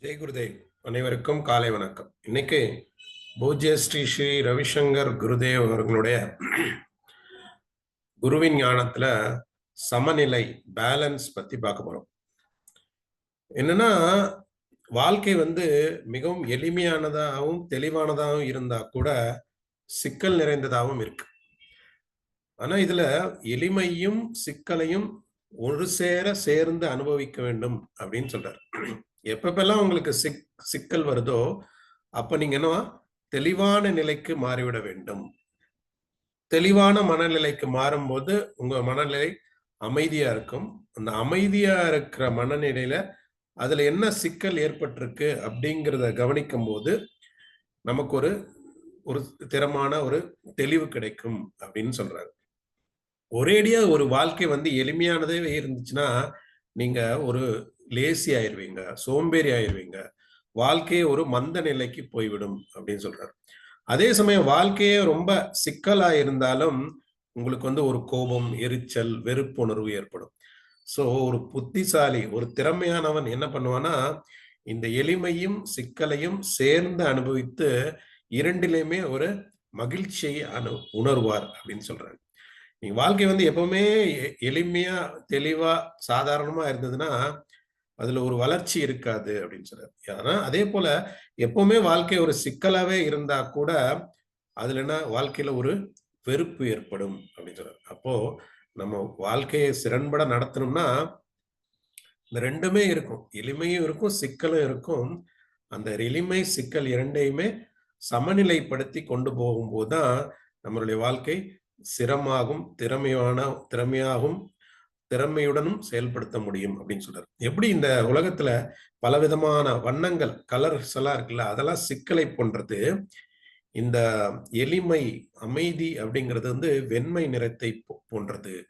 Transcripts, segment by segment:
ஜெய் குருதேவ். அனைவருக்கும் காலை வணக்கம். இன்னைக்கு பூஜ்ய ஸ்ரீ ஸ்ரீ ரவிசங்கர் குருதேவ் அவர்களுடைய குருவின் ஞானத்துல சமநிலை பேலன்ஸ் பத்தி பார்க்க போறோம். என்னன்னா, வாழ்க்கை மிகவும் எளிமையானதாகவும் தெளிவானதாகவும் இருந்தா கூட சிக்கல் நிறைந்ததாகவும் இருக்கு. ஆனா இதுல எளிமையும் சிக்கலையும் ஒரு சேர சேர்ந்து அனுபவிக்க வேண்டும் அப்படின்னு சொல்றாரு. எப்பப்பெல்லாம் உங்களுக்கு சிக்கல் வருதோ அப்ப நீங்க என்ன தெளிவான நிலைக்கு மாறிவிட வேண்டும். தெளிவான மனநிலைக்கு மாறும்போது உங்க மனநிலை அமைதியா இருக்கும். அந்த அமைதியா இருக்கிற மனநிலையில அதுல என்ன சிக்கல் ஏற்பட்டிருக்கு அப்படிங்கிறத கவனிக்கும் போது நமக்கு ஒரு ஒரு திறமான ஒரு தெளிவு கிடைக்கும் அப்படின்னு சொல்றாங்க. ஒரேடியா ஒரு வாழ்க்கை எளிமையானதே இருந்துச்சுன்னா நீங்க ஒரு லேசி ஆயிருவீங்க, சோம்பேறி ஆயிருவீங்க. வாழ்க்கையே ஒரு மந்த நிலைக்கு போய்விடும் அப்படின்னு சொல்றாரு. அதே சமயம் வாழ்க்கையே ரொம்ப சிக்கலா இருந்தாலும் உங்களுக்கு ஒரு கோபம், எரிச்சல், வெறுப்புணர்வு ஏற்படும். சோ ஒரு புத்திசாலி, ஒரு திறமையானவன் என்ன பண்ணுவான்னா, இந்த எளிமையும் சிக்கலையும் சேர்ந்து அனுபவித்து இரண்டிலுமே ஒரு மகிழ்ச்சியை உணர்வார் அப்படின்னு சொல்றாங்க. நீங்க வாழ்க்கை எப்பவுமே எளிமையா, தெளிவா, சாதாரணமா இருந்ததுன்னா அதுல ஒரு வளர்ச்சி இருக்காது அப்படின்னு சொல்றாரு. ஆனா அதே போல எப்பவுமே வாழ்க்கை ஒரு சிக்கலாவே இருந்தா கூட அதுல என்ன வாழ்க்கையில ஒரு வெறுப்பு ஏற்படும் அப்படின்னு சொல்றாரு. அப்போ நம்ம வாழ்க்கையை சிறன்பட நடத்தணும்னா இந்த ரெண்டுமே இருக்கும். எளிமையும் இருக்கும், சிக்கலும் இருக்கும். அந்த எளிமை, சிக்கல் இரண்டையுமே சமநிலைப்படுத்தி கொண்டு போகும்போது தான் நம்மளுடைய வாழ்க்கை சிரமாகும், திறமையாகும், திறமையுடனும் செயல்படுத்த முடியும் அப்படின்னு சொல்றாரு. எப்படி இந்த உலகத்துல பலவிதமான வண்ணங்கள், கலர்ஸ் எல்லாம் இருக்குல்ல, அதெல்லாம் சிக்கலை போன்றது. இந்த எளிமை, அமைதி அப்படிங்கிறது வெண்மை நிறத்தை போன்றது.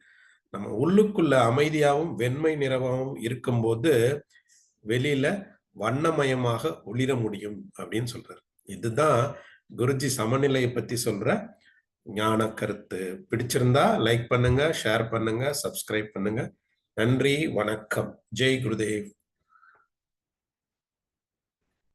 நம்ம உள்ளுக்குள்ள அமைதியாகவும் வெண்மை நிறமாகவும் இருக்கும்போது வெளியில வண்ணமயமாக ஒளிர முடியும் அப்படின்னு சொல்றாரு. இதுதான் குருஜி சமநிலையை பத்தி சொல்ற ஞான கருத்து. பிடிச்சிருந்தா லைக் பண்ணுங்க, ஷேர் பண்ணுங்க, சப்ஸ்கிரைப் பண்ணுங்க. நன்றி, வணக்கம். ஜெய் குருதேவ்.